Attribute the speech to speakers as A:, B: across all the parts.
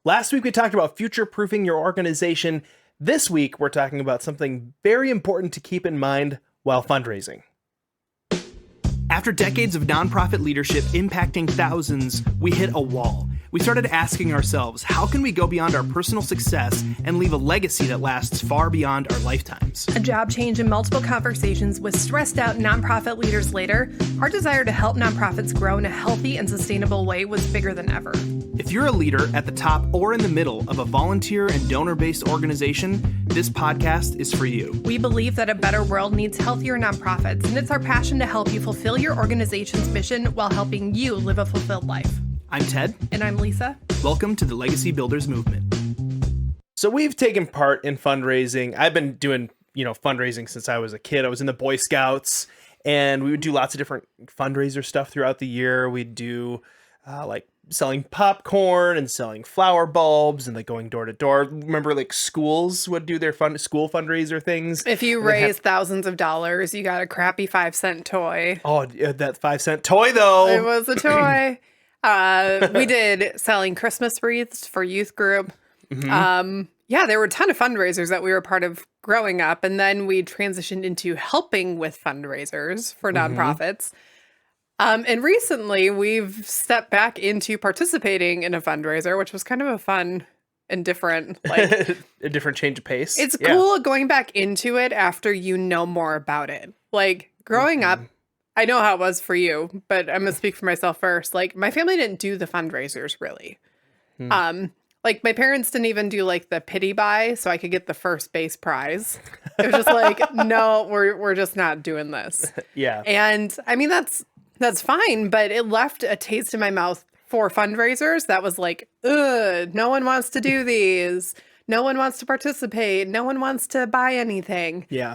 A: Last week we talked about future-proofing your organization. This week we're talking about something very important to keep in mind while fundraising. After decades of nonprofit leadership impacting thousands, we hit a wall. We started asking ourselves, how can we go beyond our personal success and leave a legacy that lasts far beyond our lifetimes?
B: A job change and multiple conversations with stressed out nonprofit leaders later, our desire to help nonprofits grow in a healthy and sustainable way was bigger than ever.
A: If you're a leader at the top or in the middle of a volunteer and donor-based organization, this podcast is for you.
B: We believe that a better world needs healthier nonprofits, and it's our passion to help you fulfill your organization's mission while helping you live a fulfilled life.
A: I'm Ted.
B: And I'm Lisa.
A: Welcome to the Legacy Builders Movement. So we've taken part in fundraising. I've been doing, fundraising since I was a kid. I was in the Boy Scouts, and we would do lots of different fundraiser stuff throughout the year. We'd do selling popcorn and selling flower bulbs and going door to door. Remember, schools would do their school fundraiser things.
B: If you raise thousands of dollars, you got a crappy 5-cent toy.
A: Oh, that 5-cent toy though.
B: It was a toy. We did selling Christmas wreaths for youth group. Mm-hmm. There were a ton of fundraisers that we were part of growing up. And then we transitioned into helping with fundraisers for nonprofits. And recently we've stepped back into participating in a fundraiser, which was kind of a fun and different,
A: a different change of pace.
B: It's cool going back into it after you know more about it. Growing up, I know how it was for you, but I'm going to speak for myself first. My family didn't do the fundraisers really. My parents didn't even do the pity buy so I could get the first base prize. It was just no, we're just not doing this.
A: Yeah.
B: And I mean, that's fine, but it left a taste in my mouth for fundraisers that was ugh, no one wants to do these. No one wants to participate. No one wants to buy anything.
A: Yeah.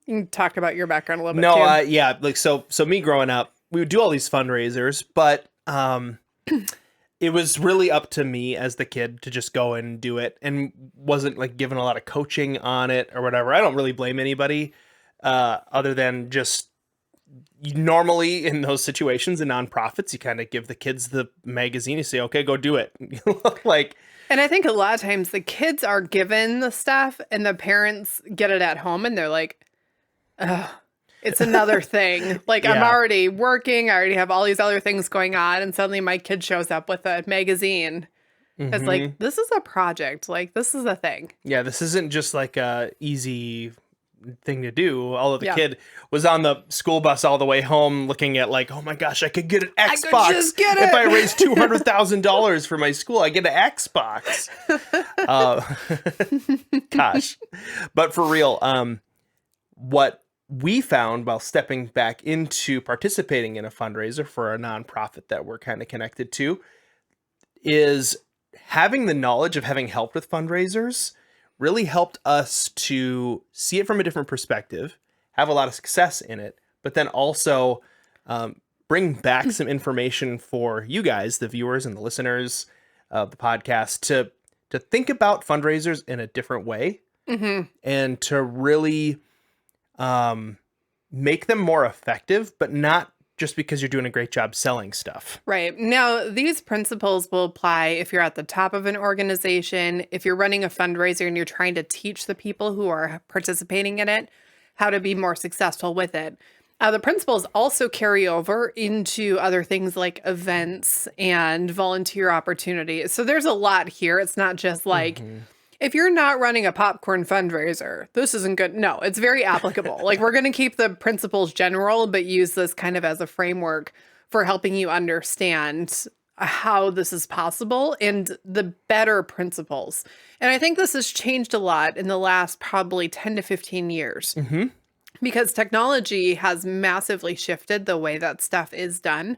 B: You can talk about your background a little bit too.
A: So me growing up, we would do all these fundraisers, but it was really up to me as the kid to just go and do it, and wasn't given a lot of coaching on it or whatever. I don't really blame anybody other than just normally in those situations in nonprofits, you kind of give the kids the magazine, you say, okay, go do it.
B: And I think a lot of times the kids are given the stuff and the parents get it at home and they're like, ugh, it's another thing. I'm already working. I already have all these other things going on. And suddenly my kid shows up with a magazine. It's this is a project. This is a thing.
A: Yeah, this isn't just a easy thing to do. Although the kid was on the school bus all the way home looking at oh my gosh, I could get an Xbox.
B: I could just get it.
A: If I raise $200,000 for my school, I get an Xbox. Gosh. But for real, what we found while stepping back into participating in a fundraiser for a nonprofit that we're kind of connected to is having the knowledge of having helped with fundraisers really helped us to see it from a different perspective, have a lot of success in it, but then also bring back some information for you guys, the viewers and the listeners of the podcast, to think about fundraisers in a different way and to really make them more effective, but not just because you're doing a great job selling stuff.
B: Right. Now, these principles will apply if you're at the top of an organization, if you're running a fundraiser and you're trying to teach the people who are participating in it how to be more successful with it. The principles also carry over into other things like events and volunteer opportunities. So there's a lot here. It's not just if you're not running a popcorn fundraiser, this isn't good. No, it's very applicable. We're going to keep the principles general, but use this kind of as a framework for helping you understand how this is possible and the better principles. And I think this has changed a lot in the last probably 10 to 15 years because technology has massively shifted the way that stuff is done.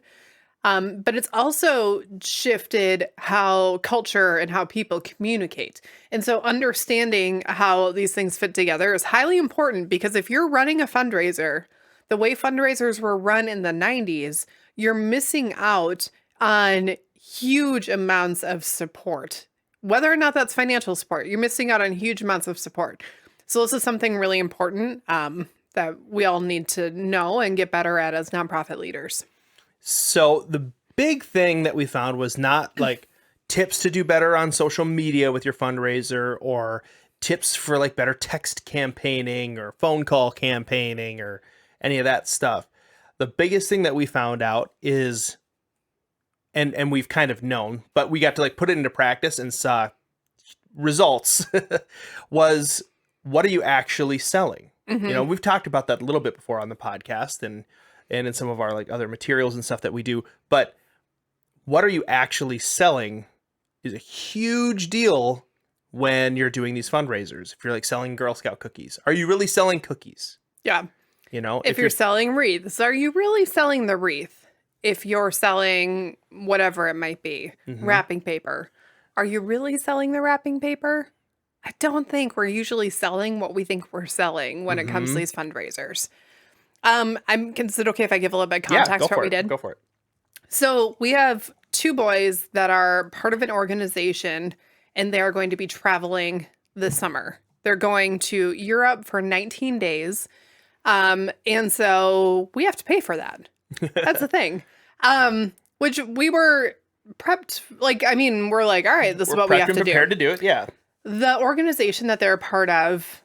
B: But it's also shifted how culture and how people communicate. And so understanding how these things fit together is highly important because if you're running a fundraiser, the way fundraisers were run in the 90s, you're missing out on huge amounts of support. Whether or not that's financial support, you're missing out on huge amounts of support. So this is something really important that we all need to know and get better at as nonprofit leaders.
A: So the big thing that we found was not tips to do better on social media with your fundraiser, or tips for like better text campaigning or phone call campaigning or any of that stuff. The biggest thing that we found out is, and we've kind of known, but we got to like put it into practice and saw results, was what are you actually selling? You know, we've talked about that a little bit before on the podcast and in some of our like other materials and stuff that we do, but what are you actually selling is a huge deal when you're doing these fundraisers. If you're like selling Girl Scout cookies, are you really selling cookies?
B: Yeah.
A: You know,
B: If you're selling wreaths, are you really selling the wreath? If you're selling whatever it might be, wrapping paper, are you really selling the wrapping paper? I don't think we're usually selling what we think we're selling when it comes to these fundraisers. Is it okay if I give a little bit of context for what we did?
A: Go for it.
B: So we have 2 boys that are part of an organization, and they're going to be traveling this summer. They're going to Europe for 19 days. And so we have to pay for that. That's the thing. Which we were prepped, like, I mean, we're like, all right, this is what we have to do.
A: Prepared to do it, yeah.
B: The organization that they're a part of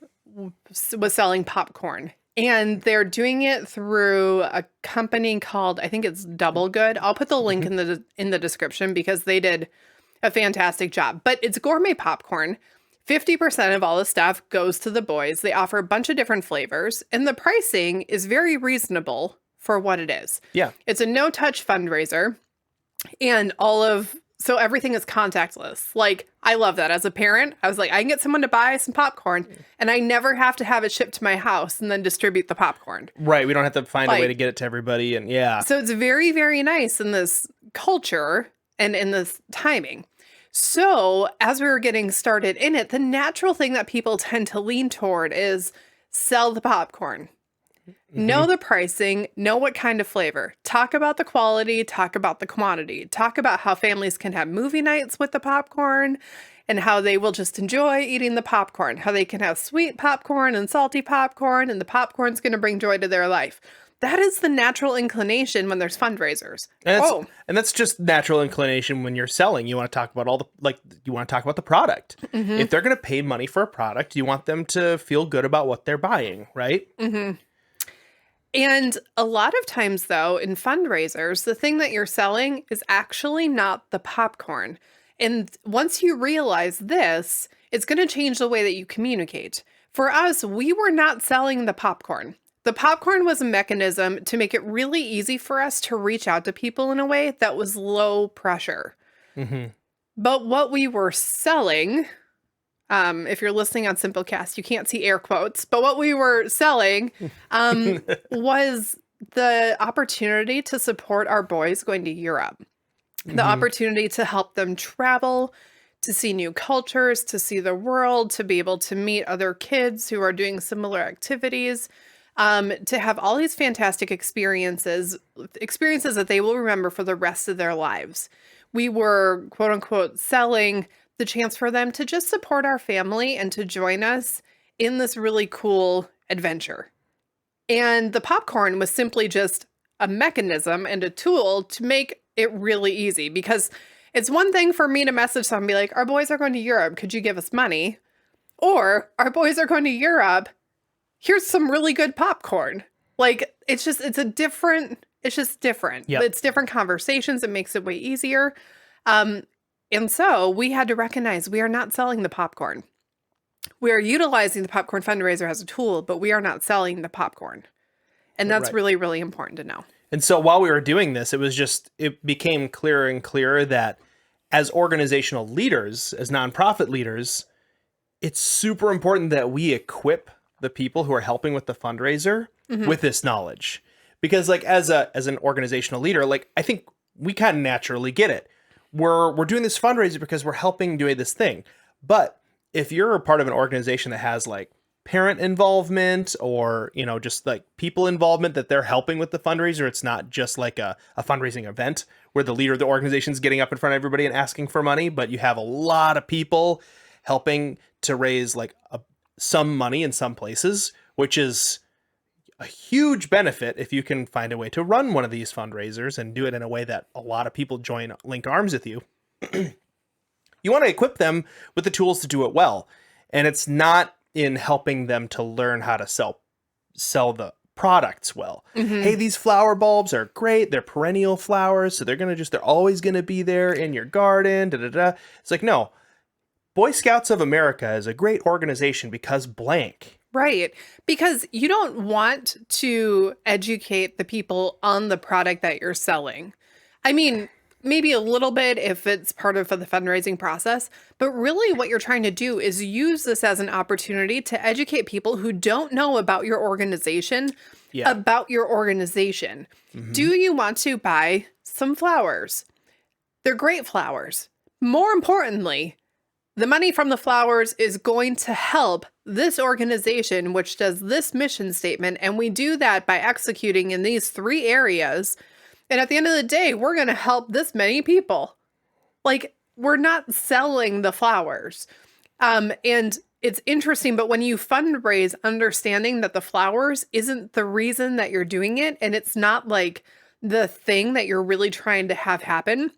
B: was selling popcorn, and they're doing it through a company called, I think it's Double Good. I'll put the link in the description because they did a fantastic job. But it's gourmet popcorn. 50% of all the stuff goes to the boys. They offer a bunch of different flavors, and the pricing is very reasonable for what it is.
A: Yeah.
B: It's a no-touch fundraiser, and so everything is contactless. Like, I love that. As a parent, I was like, I can get someone to buy some popcorn, and I never have to have it shipped to my house and then distribute the popcorn.
A: Right. We don't have to find a way to get it to everybody. And yeah.
B: So it's very, very nice in this culture and in this timing. So as we were getting started in it, the natural thing that people tend to lean toward is sell the popcorn. Know the pricing, know what kind of flavor. Talk about the quality, talk about the quantity. Talk about how families can have movie nights with the popcorn and how they will just enjoy eating the popcorn. How they can have sweet popcorn and salty popcorn, and the popcorn's going to bring joy to their life. That is the natural inclination when there's fundraisers.
A: And that's just natural inclination when you're selling. You want to talk about you want to talk about the product. If they're going to pay money for a product, you want them to feel good about what they're buying, right?
B: And a lot of times, though, in fundraisers, the thing that you're selling is actually not the popcorn. And once you realize this, it's going to change the way that you communicate. For us, we were not selling the popcorn. The popcorn was a mechanism to make it really easy for us to reach out to people in a way that was low pressure. But what we were selling, if you're listening on Simplecast, you can't see air quotes, but what we were selling was the opportunity to support our boys going to Europe. The opportunity to help them travel, to see new cultures, to see the world, to be able to meet other kids who are doing similar activities, to have all these fantastic experiences that they will remember for the rest of their lives. We were, quote unquote, selling the chance for them to just support our family and to join us in this really cool adventure. And the popcorn was simply just a mechanism and a tool to make it really easy, because it's one thing for me to message someone and be like, our boys are going to Europe, could you give us money? Or our boys are going to Europe, here's some really good popcorn. Like, it's just different. Yep. It's different conversations. It makes it way easier. And so we had to recognize we are not selling the popcorn. We are utilizing the popcorn fundraiser as a tool, but we are not selling the popcorn. And that's really, really important to know.
A: And so while we were doing this, it became clearer and clearer that as organizational leaders, as nonprofit leaders, it's super important that we equip the people who are helping with the fundraiser with this knowledge. Because like as an organizational leader, like I think we kind of naturally get it. We're doing this fundraiser because we're helping doing this thing. But if you're a part of an organization that has like parent involvement or, you know, just like people involvement that they're helping with the fundraiser, it's not just like a fundraising event where the leader of the organization is getting up in front of everybody and asking for money, but you have a lot of people helping to raise like some money in some places, which is a huge benefit if you can find a way to run one of these fundraisers and do it in a way that a lot of people link arms with you. You want to equip them with the tools to do it well. And it's not in helping them to learn how to sell the products well. Hey, these flower bulbs are great. They're perennial flowers, so they're always going to be there in your garden. Da da da. It's like, no. Boy Scouts of America is a great organization because blank.
B: Right. Because you don't want to educate the people on the product that you're selling. I mean, maybe a little bit if it's part of the fundraising process, but really what you're trying to do is use this as an opportunity to educate people who don't know about your organization, about your organization. Do you want to buy some flowers? They're great flowers. More importantly, the money from the flowers is going to help this organization, which does this mission statement. And we do that by executing in these 3 areas. And at the end of the day, we're going to help this many people. Like, we're not selling the flowers. And it's interesting, but when you fundraise, understanding that the flowers isn't the reason that you're doing it, and it's not like the thing that you're really trying to have happen.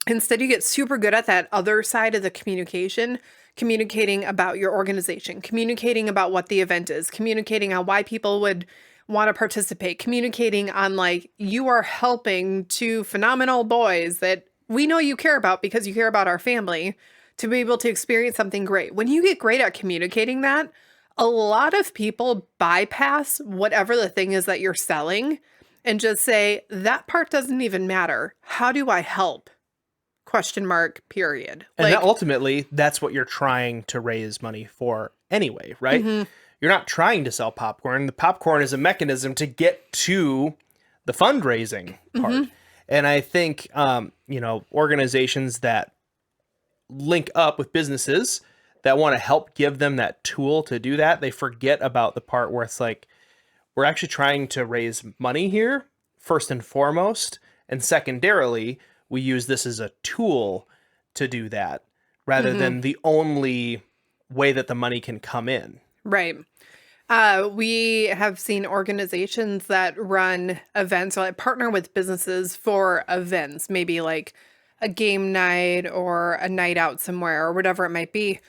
B: Instead, you get super good at that other side of the communication, communicating about your organization, communicating about what the event is, communicating on why people would want to participate, communicating on like, you are helping 2 phenomenal boys that we know you care about because you care about our family to be able to experience something great. When you get great at communicating that, a lot of people bypass whatever the thing is that you're selling and just say, that part doesn't even matter. How do I help? Question mark, period.
A: And ultimately, that's what you're trying to raise money for anyway, right? You're not trying to sell popcorn. The popcorn is a mechanism to get to the fundraising part. And I think, organizations that link up with businesses that want to help give them that tool to do that, they forget about the part where it's like, we're actually trying to raise money here, first and foremost. And secondarily, we use this as a tool to do that rather than the only way that the money can come in.
B: Right. We have seen organizations that run events or like partner with businesses for events, maybe like a game night or a night out somewhere or whatever it might be.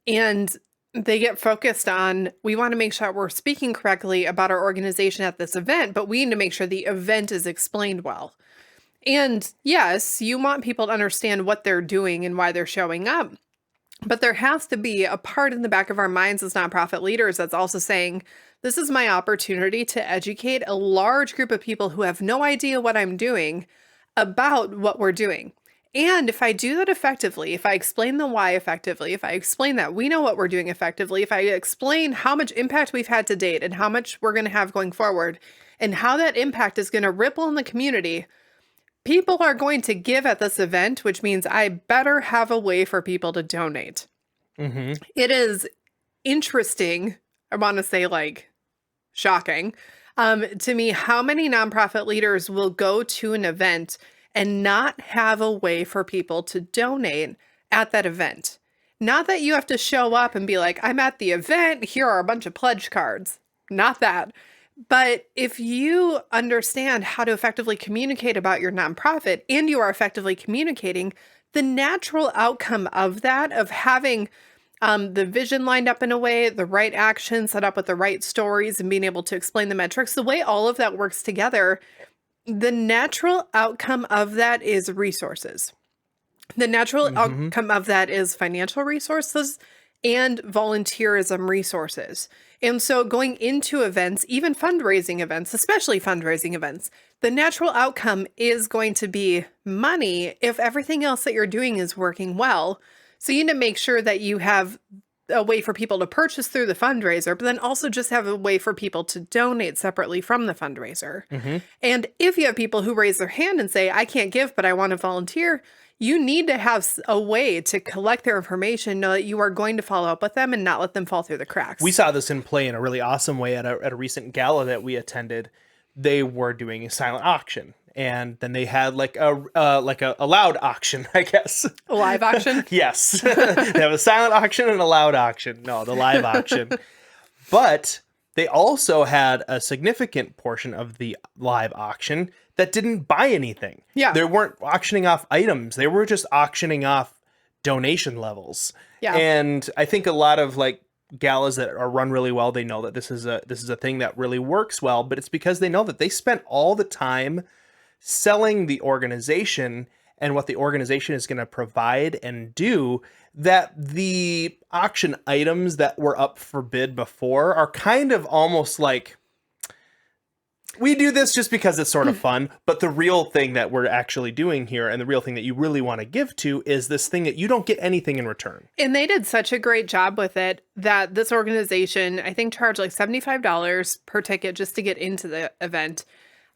B: And they get focused on, we want to make sure we're speaking correctly about our organization at this event, but we need to make sure the event is explained well. And yes, you want people to understand what they're doing and why they're showing up. But there has to be a part in the back of our minds as nonprofit leaders that's also saying, this is my opportunity to educate a large group of people who have no idea what I'm doing about what we're doing. And if I do that effectively, if I explain the why effectively, if I explain that we know what we're doing effectively, if I explain how much impact we've had to date and how much we're going to have going forward, and how that impact is going to ripple in the community, people are going to give at this event, which means I better have a way for people to donate. It is interesting, I want to say like shocking, to me how many nonprofit leaders will go to an event and not have a way for people to donate at that event. Not that you have to show up and be like, I'm at the event, here are a bunch of pledge cards. Not that. But if you understand how to effectively communicate about your nonprofit and you are effectively communicating, the natural outcome of that, of having the vision lined up in a way, the right actions set up with the right stories and being able to explain the metrics, the way all of that works together, the natural outcome of that is resources. The natural outcome of that is financial resources and volunteerism resources. And so going into events, even fundraising events, especially fundraising events, the natural outcome is going to be money if everything else that you're doing is working well. So you need to make sure that you have a way for people to purchase through the fundraiser, but then also just have a way for people to donate separately from the fundraiser. And if you have people who raise their hand and say, I can't give, but I want to volunteer, you need to have a way to collect their information, know that you are going to follow up with them and not let them fall through the cracks.
A: We saw this in play in a really awesome way at a recent gala that we attended. They were doing a silent auction, and then they had like a loud auction, I guess.
B: A live auction?
A: Yes. They have a silent auction and a loud auction. No, the live auction. But they also had a significant portion of the live auction that didn't buy anything.
B: Yeah.
A: They weren't auctioning off items. They were just auctioning off donation levels.
B: Yeah.
A: And I think a lot of like galas that are run really well, they know that this is a thing that really works well, but it's because they know that they spent all the time selling the organization and what the organization is going to provide and do, that the auction items that were up for bid before are kind of almost like, we do this just because it's sort of fun, but the real thing that we're actually doing here, and the real thing that you really want to give to, is this thing that you don't get anything in return.
B: And they did such a great job with it that this organization, I think, charged like $75 per ticket just to get into the event.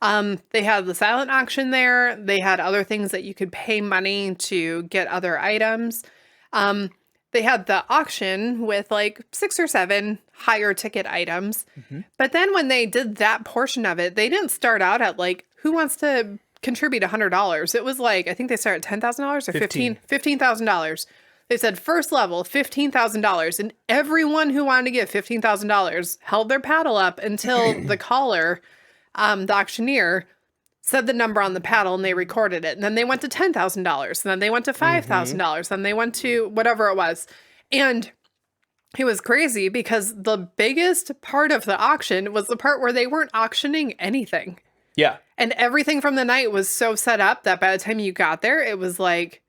B: They had the silent auction there. They had other things that you could pay money to get other items. They had the auction with like 6 or 7 higher ticket items.
A: Mm-hmm.
B: But then when they did that portion of it, they didn't start out at like, who wants to contribute $100? It was like, I think they started at $10,000 or $15,000. They said first level, $15,000. And everyone who wanted to give $15,000 held their paddle up until the caller, the auctioneer, said the number on the paddle and they recorded it. And then they went to $10,000. And then they went to $5,000. Then they went to whatever it was. And it was crazy because the biggest part of the auction was the part where they weren't auctioning anything.
A: Yeah.
B: And everything from the night was so set up that by the time you got there, it was like,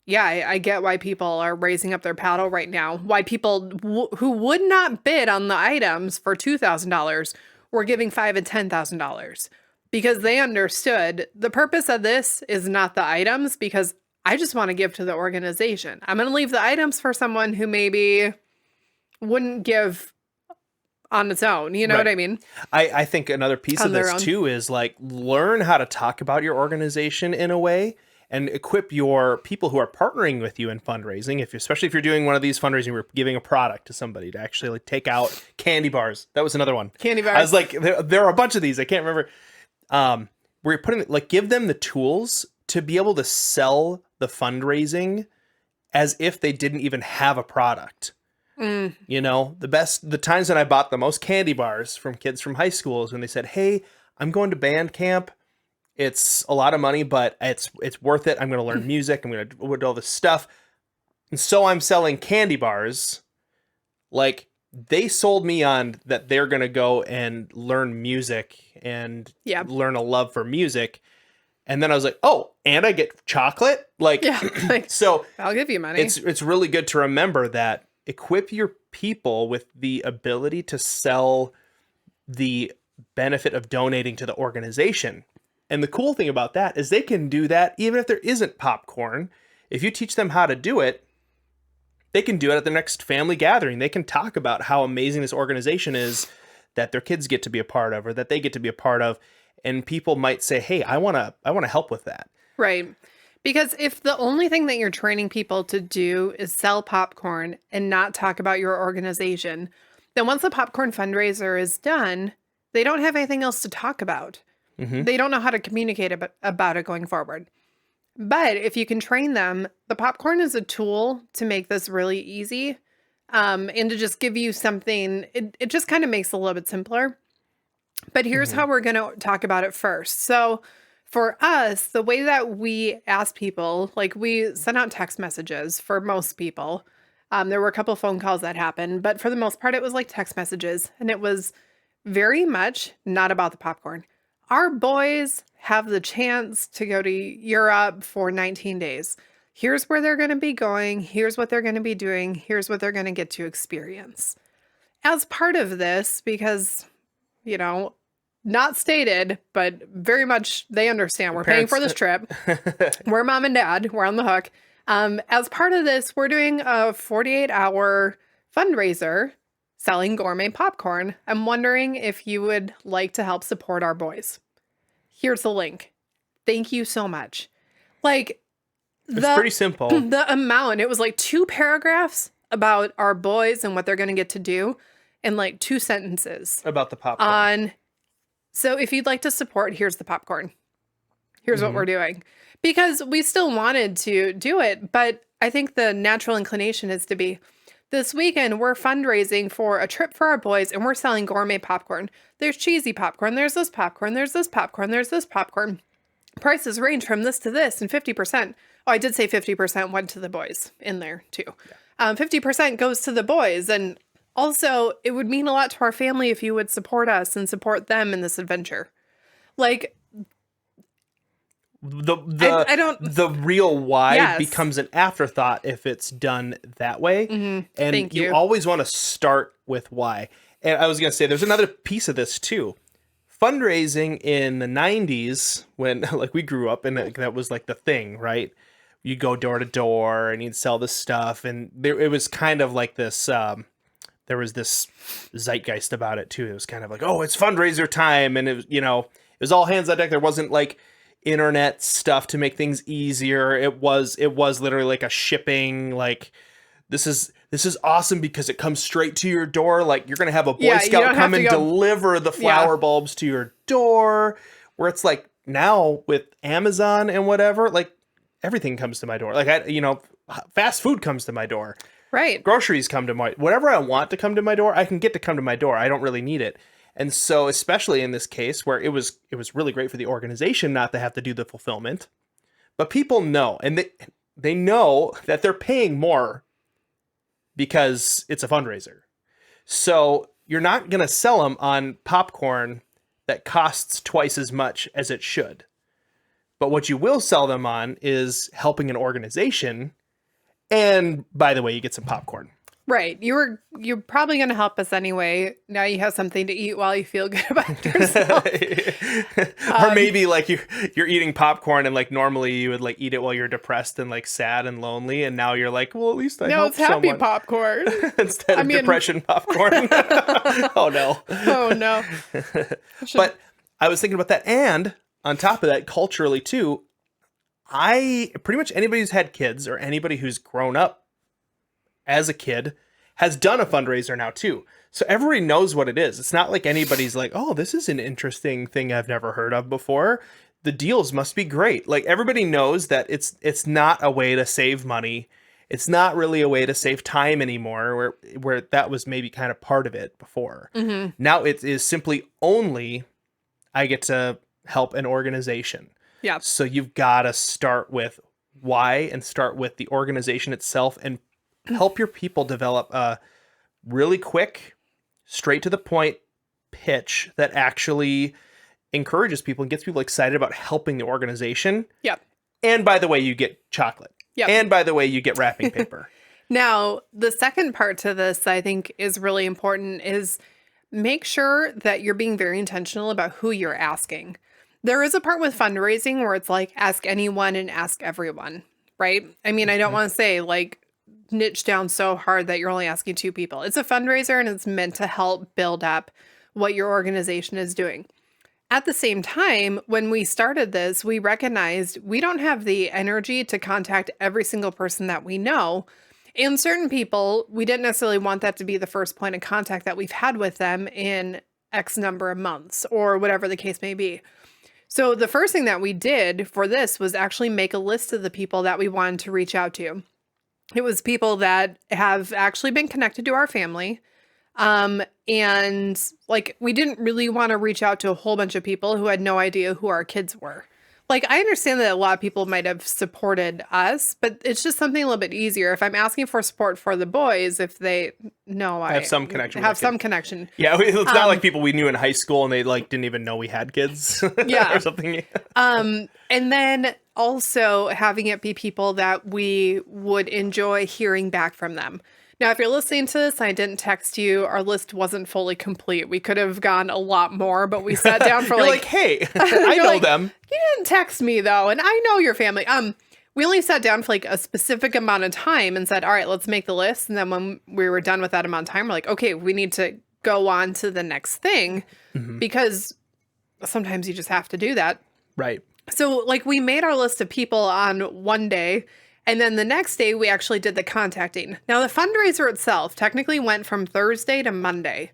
B: yeah, I get why people are raising up their paddle right now. Why people who would not bid on the items for $2,000 were giving $5,000 and $10,000. Because they understood the purpose of this is not the items, because I just want to give to the organization. I'm going to leave the items for someone who maybe wouldn't give on its own. You know what I mean?
A: I think another piece of this too is like, learn how to talk about your organization in a way and equip your people who are partnering with you in fundraising. Especially if you're doing one of these fundraising, we're giving a product to somebody to actually like take out candy bars. That was another one.
B: Candy bars.
A: I was like, there are a bunch of these. I can't remember. We're putting like, give them the tools to be able to sell the fundraising as if they didn't even have a product. You know, the times that I bought the most candy bars from kids from high school is when they said, "Hey, I'm going to band camp. It's a lot of money, but it's worth it. I'm going to learn music. I'm going to do all this stuff. And so I'm selling candy bars." Like, they sold me on that they're going to go and learn music and learn a love for music. And then I was like, oh, and I get chocolate? Like,
B: like,
A: so
B: I'll give you money.
A: It's really good to remember that. Equip your people with the ability to sell the benefit of donating to the organization. And the cool thing about that is they can do that even if there isn't popcorn. If you teach them how to do it, they can do it at the next family gathering. They can talk about how amazing this organization is that their kids get to be a part of, or that they get to be a part of. And people might say, hey, I want to help with that.
B: Right. Because if the only thing that you're training people to do is sell popcorn and not talk about your organization, then once the popcorn fundraiser is done, they don't have anything else to talk about. They don't know how to communicate about it going forward. But if you can train them, the popcorn is a tool to make this really easy, and to just give you something. It just kind of makes it a little bit simpler. But here's how we're going to talk about it first. So for us, the way that we ask people, like, we send out text messages for most people. There were a couple phone calls that happened, but for the most part, it was like text messages. And it was very much not about the popcorn. Our boys have the chance to go to Europe for 19 days. Here's where they're going to be going. Here's what they're going to be doing. Here's what they're going to get to experience. As part of this, because, you know, not stated, but very much they understand. We're paying for this trip. We're mom and dad. We're on the hook. As part of this, we're doing a 48-hour fundraiser selling gourmet popcorn. I'm wondering if you would like to help support our boys. Here's the link. Thank you so much. Like,
A: it's pretty simple.
B: The amount, it was like 2 paragraphs about our boys and what they're going to get to do, and like 2 sentences
A: about the popcorn.
B: So if you'd like to support, here's the popcorn. Here's what we're doing. Because we still wanted to do it, but I think the natural inclination is to be, this weekend we're fundraising for a trip for our boys and we're selling gourmet popcorn. There's cheesy popcorn, there's this popcorn, there's this popcorn, there's this popcorn. Prices range from this to this and 50%. Oh, I did say 50% went to the boys in there too. 50% goes to the boys. And also, it would mean a lot to our family if you would support us and support them in this adventure. Like, I don't.
A: The real why
B: Yes.
A: becomes an afterthought if it's done that way. And
B: Thank you.
A: always want to start with why. And I was going to say, there's another piece of this too. Fundraising in the 90s, when like we grew up, and that was like the thing, right? You go door to door and you'd sell this stuff, and it was kind of like this. There was this zeitgeist about it too. It was kind of like, oh, it's fundraiser time, and it was, it was all hands on deck. There wasn't like internet stuff to make things easier. It was literally like a shipping, like this is awesome because it comes straight to your door. Like you're gonna have a Boy Scout come and deliver the flower bulbs to your door. Where it's like now with Amazon and whatever, like everything comes to my door. Like fast food comes to my door.
B: Right.
A: Groceries come to whatever I want to come to my door, I can get to come to my door. I don't really need it. And so, especially in this case where it was really great for the organization not to have to do the fulfillment, but people know, and they know that they're paying more because it's a fundraiser. So you're not going to sell them on popcorn that costs twice as much as it should. But what you will sell them on is helping an organization. And by the way, you get some popcorn.
B: Right. You're probably going to help us anyway. Now you have something to eat while you feel good about yourself.
A: Or maybe like you're eating popcorn, and like normally you would like eat it while you're depressed and like sad and lonely, and now you're like, well, at least I helped someone.
B: No, it's happy popcorn
A: instead of depression popcorn. Oh no.
B: Oh no.
A: But I was thinking about that, and on top of that, culturally too, pretty much anybody who's had kids or anybody who's grown up as a kid has done a fundraiser now too. So everybody knows what it is. It's not like anybody's like, oh, this is an interesting thing I've never heard of before. The deals must be great. Like everybody knows that it's not a way to save money. It's not really a way to save time anymore, where that was maybe kind of part of it before. Mm-hmm. Now it is simply only I get to help an organization.
B: Yeah.
A: So you've got to start with why and start with the organization itself and help your people develop a really quick, straight to the point pitch that actually encourages people and gets people excited about helping the organization.
B: Yep.
A: And by the way, you get chocolate.
B: Yep.
A: And by the way, you get wrapping paper.
B: Now, the second part to this I think is really important is make sure that you're being very intentional about who you're asking. There is a part with fundraising where it's like ask anyone and ask everyone, right? I mean, I don't want to say like niche down so hard that you're only asking 2 people. It's a fundraiser and it's meant to help build up what your organization is doing. At the same time, when we started this, we recognized we don't have the energy to contact every single person that we know. And certain people, we didn't necessarily want that to be the first point of contact that we've had with them in X number of months or whatever the case may be. So the first thing that we did for this was actually make a list of the people that we wanted to reach out to. It was people that have actually been connected to our family. And like, we didn't really want to reach out to a whole bunch of people who had no idea who our kids were. Like, I understand that a lot of people might have supported us, but it's just something a little bit easier. If I'm asking for support for the boys, if they know I
A: have some connection.
B: Have some connection.
A: Yeah, it's not like people we knew in high school and they like didn't even know we had kids.
B: Yeah.
A: Or something.
B: And then also having it be people that we would enjoy hearing back from them. Now, if you're listening to this, I didn't text you. Our list wasn't fully complete. We could have gone a lot more, but we sat down for
A: You're like, hey, I know them.
B: You didn't text me though, and I know your family. We only sat down for like a specific amount of time and said, all right, let's make the list. And then when we were done with that amount of time, we're like, okay, we need to go on to the next thing because sometimes you just have to do that.
A: Right.
B: So like we made our list of people on one day. And then the next day, we actually did the contacting. Now, the fundraiser itself technically went from Thursday to Monday,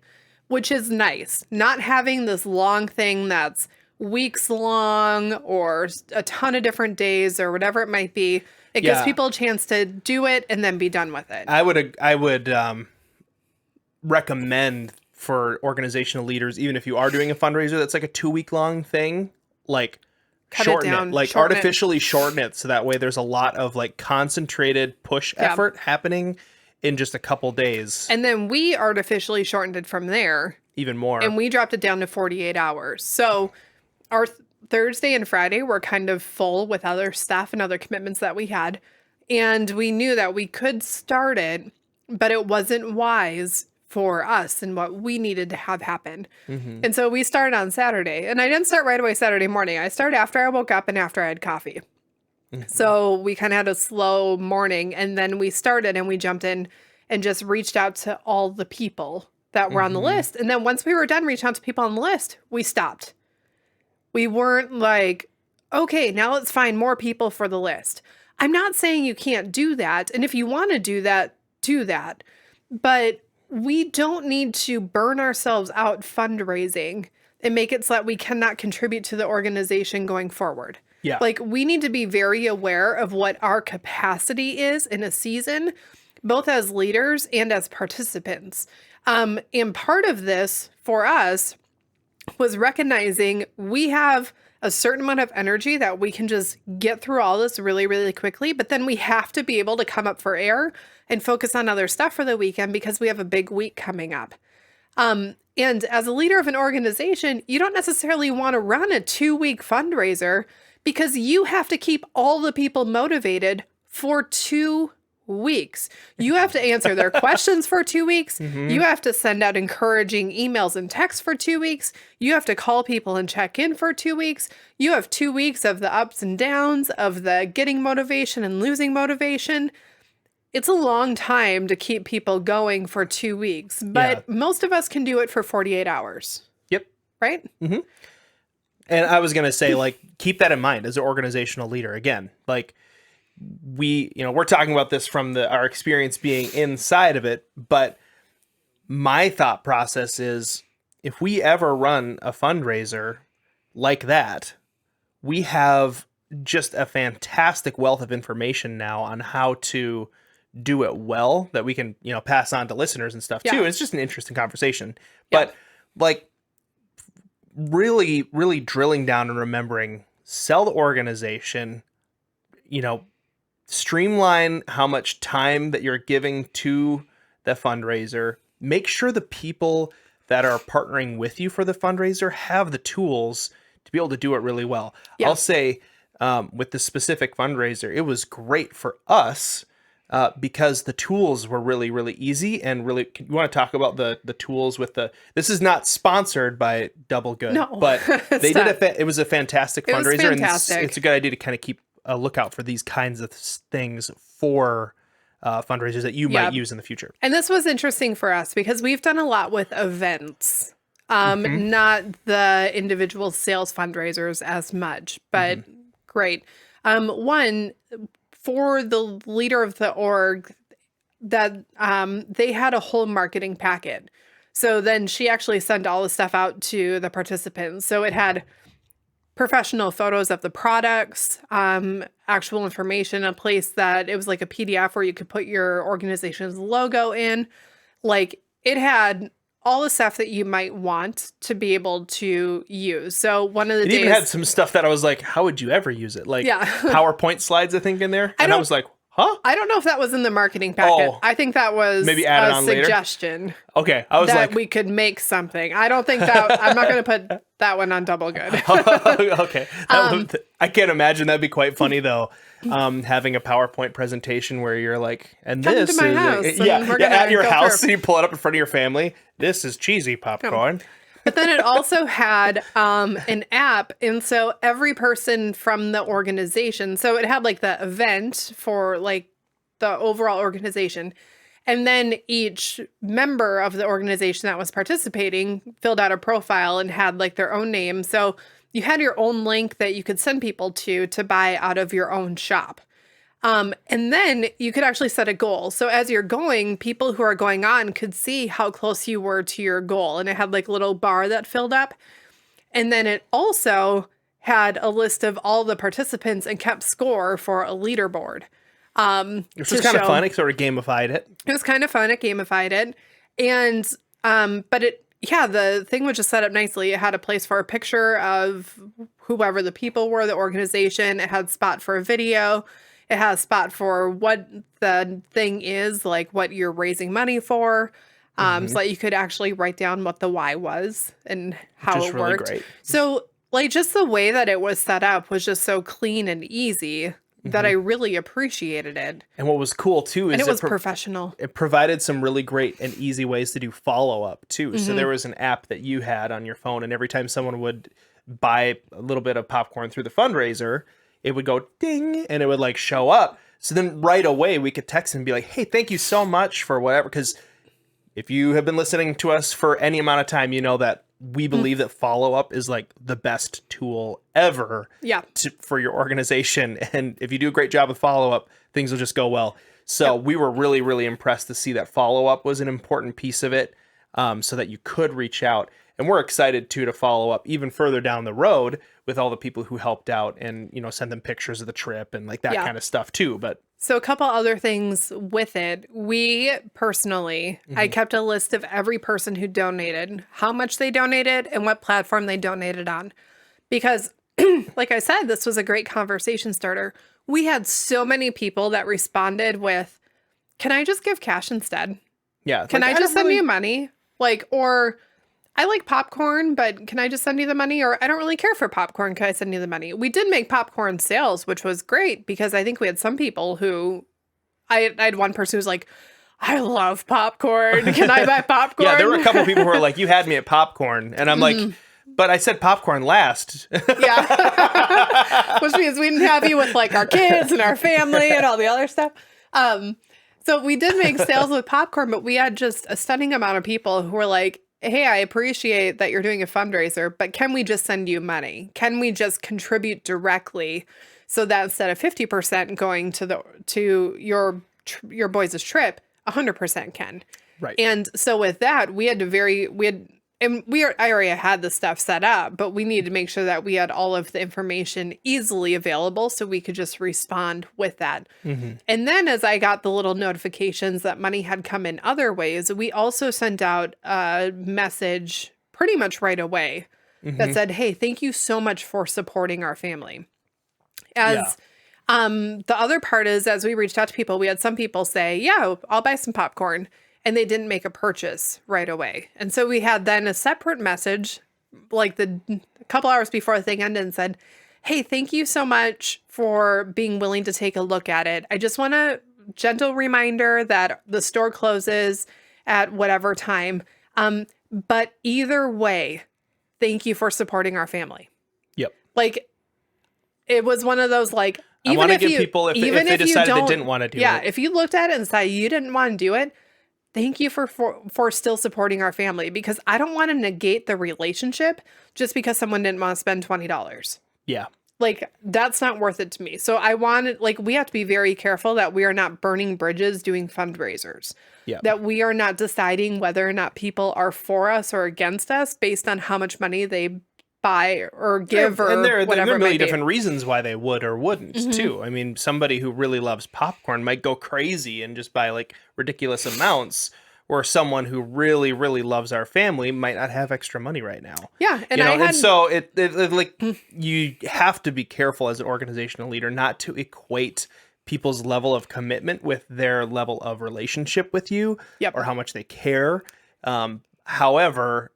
B: which is nice. Not having this long thing that's weeks long or a ton of different days or whatever it might be. It gives people a chance to do it and then be done with it.
A: I would recommend for organizational leaders, even if you are doing a fundraiser that's like a 2-week long thing, like
B: cut
A: shorten
B: it down,
A: like
B: shorten it.
A: artificially shorten it so that way there's a lot of like concentrated push effort happening in just a couple days.
B: And then we artificially shortened it from there.
A: Even more.
B: And we dropped it down to 48 hours. So our Thursday and Friday were kind of full with other stuff and other commitments that we had. And we knew that we could start it, but it wasn't wise for us and what we needed to have happen. And so we started on Saturday. And I didn't start right away Saturday morning. I started after I woke up and after I had coffee. So we kind of had a slow morning. And then we started and we jumped in and just reached out to all the people that were on the list. And then once we were done reaching out to people on the list, we stopped. We weren't like, okay, now let's find more people for the list. I'm not saying you can't do that. And if you want to do that, do that. But we don't need to burn ourselves out fundraising and make it so that we cannot contribute to the organization going forward.
A: Yeah.
B: Like, we need to be very aware of what our capacity is in a season, both as leaders and as participants. And part of this for us was recognizing we have a certain amount of energy that we can just get through all this really, really quickly. But then we have to be able to come up for air and focus on other stuff for the weekend because we have a big week coming up. And as a leader of an organization, you don't necessarily want to run a 2-week fundraiser because you have to keep all the people motivated for 2 weeks. You have to answer their questions for 2 weeks. You have to send out encouraging emails and texts for 2 weeks. You have to call people and check in for 2 weeks. You have 2 weeks of the ups and downs of the getting motivation and losing motivation. It's a long time to keep people going for 2 weeks, but most of us can do it for 48 hours.
A: Yep.
B: Right?
A: And I was going to say, like, keep that in mind as an organizational leader. Again, like, we're talking about this from our experience being inside of it, but my thought process is if we ever run a fundraiser like that, we have just a fantastic wealth of information now on how to do it well that we can, pass on to listeners and stuff too. And it's just an interesting conversation, but like really, really drilling down and remembering, sell the organization, streamline how much time that you're giving to the fundraiser. Make sure the people that are partnering with you for the fundraiser have the tools to be able to do it really well. I'll say with the specific fundraiser, it was great for us because the tools were really, really easy and really, you want to talk about the tools with this is not sponsored by Double Good, but they did it was a fantastic fundraiser.
B: Fantastic.
A: And it's a good idea to kind of keep a lookout for these kinds of things for fundraisers that you might use in the future.
B: And this was interesting for us because we've done a lot with events, not the individual sales fundraisers as much, but great. One, for the leader of the org, that they had a whole marketing packet. So then she actually sent all the stuff out to the participants. So it had professional photos of the products, actual information, a place that it was like a PDF where you could put your organization's logo in. Like, it had all the stuff that you might want to be able to use. So one of the days,
A: even had some stuff that I was like, how would you ever use it? Like PowerPoint slides, I think, in there. And I was like, huh?
B: I don't know if that was in the marketing packet. I think that was
A: maybe add it on
B: suggestion.
A: Later. Okay. I was
B: that
A: like,
B: we could make something. I don't think that, I'm not going to put that one on Double Good.
A: Okay. I can't imagine. That'd be quite funny though. Having a PowerPoint presentation where you're like, and
B: come
A: this
B: to my
A: is
B: house,
A: at your house, and you pull it up in front of your family. This is cheesy popcorn.
B: But then it also had an app. And so every person from the organization, so it had like the event for like the overall organization. And then each member of the organization that was participating filled out a profile and had like their own name. So you had your own link that you could send people to buy out of your own shop. And then you could actually set a goal. So as you're going, people who are going on could see how close you were to your goal. And it had like a little bar that filled up. And then it also had a list of all the participants and kept score for a leaderboard.
A: Which was kind of fun. It sort of gamified it.
B: It was kind of fun. It gamified it. And, but Yeah, the thing was just set up nicely. It had a place for a picture of whoever the people were, the organization. It had a spot for a video. It had a spot for what the thing is, like what you're raising money for. So that you could actually write down what the why was and
A: Which
B: how
A: is
B: it
A: really
B: worked.
A: great.
B: So, like, just the way that it was set up was just so clean and easy that I really appreciated it.
A: And what was cool too
B: And
A: is
B: it was professional.
A: it provided some really great and easy ways to do follow up too. So there was an app that you had on your phone, and every time someone would buy a little bit of popcorn through the fundraiser, it would go ding and it would like show up. So then right away we could text and be like, "Hey, thank you so much for whatever." Because if you have been listening to us for any amount of time, you know that we believe that follow up is like the best tool ever
B: Yeah.
A: for your organization. And if you do a great job with follow up, things will just go well. So we were really, really impressed to see that follow up was an important piece of it, so that you could reach out. And we're excited too to follow up even further down the road with all the people who helped out and, you know, send them pictures of the trip and like that
B: Yeah.
A: kind of stuff too. But
B: So a couple other things with it. We personally, I kept a list of every person who donated, how much they donated, and what platform they donated on. Because, like I said, this was a great conversation starter. We had so many people that responded with, "Can I just give cash instead?
A: yeah,
B: Can
A: like,
B: I just
A: don't
B: send you money?" Like, or I like popcorn, but can I just send you the money? Or I don't really care for popcorn. Can I send you the money? We did make popcorn sales, which was great because I think we had some people who I had one person who's like, "I love popcorn. Can I buy popcorn?"
A: Yeah, there were a couple people who were like, "You had me at popcorn," and I'm like, "But I said popcorn last."
B: Yeah. Which means we didn't have you with like our kids and our family and all the other stuff. So we did make sales with popcorn, but we had just a stunning amount of people who were like, "Hey, I appreciate that you're doing a fundraiser, but can we just send you money? Can we just contribute directly so that instead of 50% going to your boys' trip, 100% can?"
A: Right.
B: And so with that, I already had the stuff set up, but we needed to make sure that we had all of the information easily available so we could just respond with that. And then as I got the little notifications that money had come in other ways, we also sent out a message pretty much right away that said, "Hey, thank you so much for supporting our family." The other part is, as we reached out to people, we had some people say, "Yeah, I'll buy some popcorn." And they didn't make a purchase right away. And so we had then a separate message, like a couple hours before the thing ended, and said, "Hey, thank you so much for being willing to take a look at it. I just want a gentle reminder that the store closes at whatever time. But either way, thank you for supporting our family."
A: Yep.
B: Like, it was one of those, like,
A: I want to give people, if they decided they didn't want to do it.
B: Yeah, if you looked at it and decided you didn't want to do it, thank you for still supporting our family, because I don't want to negate the relationship just because someone didn't want to spend $20.
A: Yeah.
B: Like, that's not worth it to me. So we have to be very careful that we are not burning bridges doing fundraisers.
A: Yeah.
B: That we are not deciding whether or not people are for us or against us based on how much money they buy or give or
A: and there are
B: whatever.
A: really different reasons why they would or wouldn't too. I mean, somebody who really loves popcorn might go crazy and just buy like ridiculous amounts, or someone who really, really loves our family might not have extra money right now.
B: Yeah, and
A: you know,
B: I had,
A: and so it like you have to be careful as an organizational leader not to equate people's level of commitment with their level of relationship with you.
B: Yep.
A: Or how much they care. However,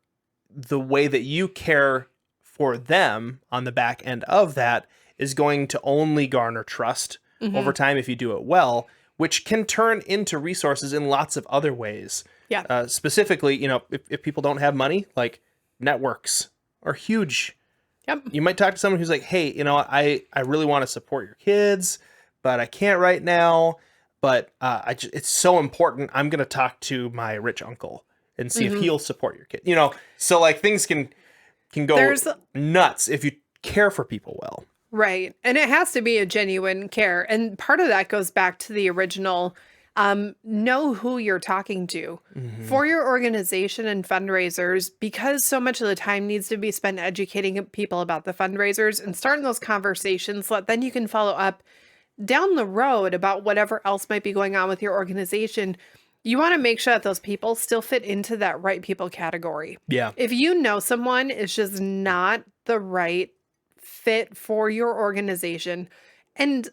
A: the way that you care for them on the back end of that is going to only garner trust over time if you do it well, which can turn into resources in lots of other ways.
B: Yeah.
A: Specifically, you know, if people don't have money, like networks are huge.
B: Yep.
A: You might talk to someone who's like, "Hey, you know, I really want to support your kids, but I can't right now. But it's so important. I'm going to talk to my rich uncle and see if he'll support your kid." You know, so like things can go nuts if you care for people well.
B: Right. And it has to be a genuine care. And part of that goes back to the original, know who you're talking to for your organization and fundraisers, because so much of the time needs to be spent educating people about the fundraisers and starting those conversations, so that then you can follow up down the road about whatever else might be going on with your organization. You want to make sure that those people still fit into that right people category.
A: Yeah.
B: If you know someone is just not the right fit for your organization, and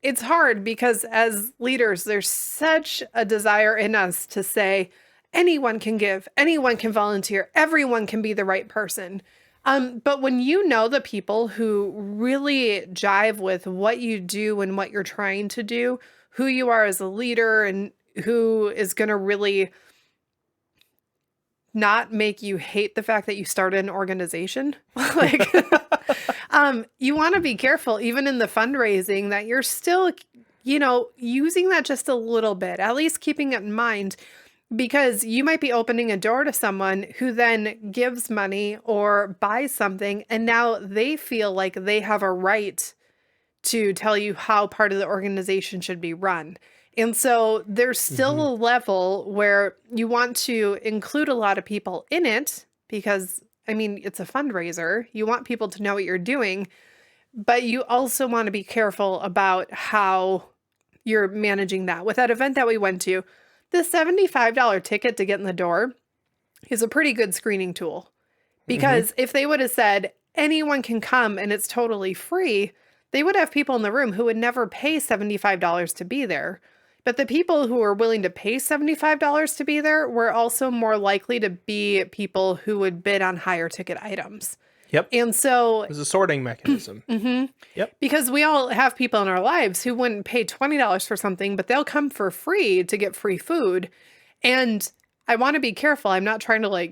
B: it's hard because as leaders, there's such a desire in us to say, anyone can give, anyone can volunteer, everyone can be the right person. But when you know the people who really jive with what you do and what you're trying to do, who you are as a leader, and who is going to really not make you hate the fact that you started an organization, like, you want to be careful, even in the fundraising, that you're still, using that just a little bit, at least keeping it in mind. Because you might be opening a door to someone who then gives money or buys something, and now they feel like they have a right to tell you how part of the organization should be run. And so there's still a level where you want to include a lot of people in it because, it's a fundraiser. You want people to know what you're doing, but you also want to be careful about how you're managing that. With that event that we went to, the $75 ticket to get in the door is a pretty good screening tool, because if they would have said anyone can come and it's totally free, they would have people in the room who would never pay $75 to be there. But the people who were willing to pay $75 to be there were also more likely to be people who would bid on higher ticket items.
A: Yep.
B: And so
A: There's a sorting mechanism. Yep.
B: Because we all have people in our lives who wouldn't pay $20 for something, but they'll come for free to get free food. And I want to be careful. I'm not trying to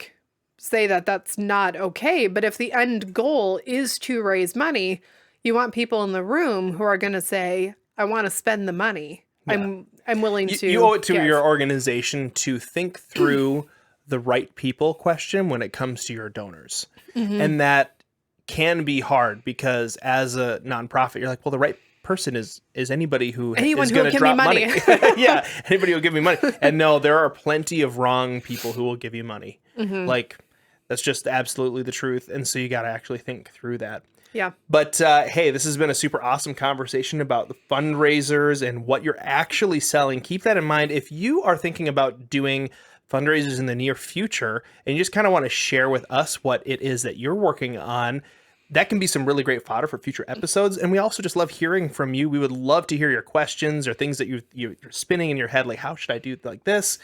B: say that that's not okay. But if the end goal is to raise money, you want people in the room who are going to say, I want to spend the money. Yeah. I'm willing to.
A: You owe it to your organization to think through the right people question when it comes to your donors. And that can be hard because as a nonprofit, you're like, well, the right person is anybody who is going to drop money. Yeah, anybody who will give me money. And no, there are plenty of wrong people who will give you money. That's just absolutely the truth. And so you got to actually think through that.
B: Yeah.
A: But hey, this has been a super awesome conversation about the fundraisers and what you're actually selling. Keep that in mind. If you are thinking about doing fundraisers in the near future and you just kind of want to share with us what it is that you're working on, that can be some really great fodder for future episodes. And we also just love hearing from you. We would love to hear your questions or things that you're spinning in your head, like how should I do it like this?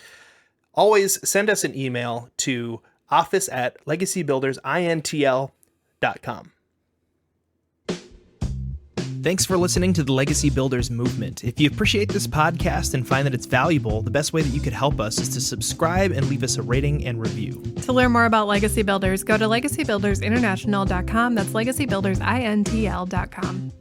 A: Always send us an email to office@legacybuildersintl.com. Thanks for listening to the Legacy Builders Movement. If you appreciate this podcast and find that it's valuable, the best way that you could help us is to subscribe and leave us a rating and review.
B: To learn more about Legacy Builders, go to legacybuildersinternational.com. That's legacybuildersintl.com.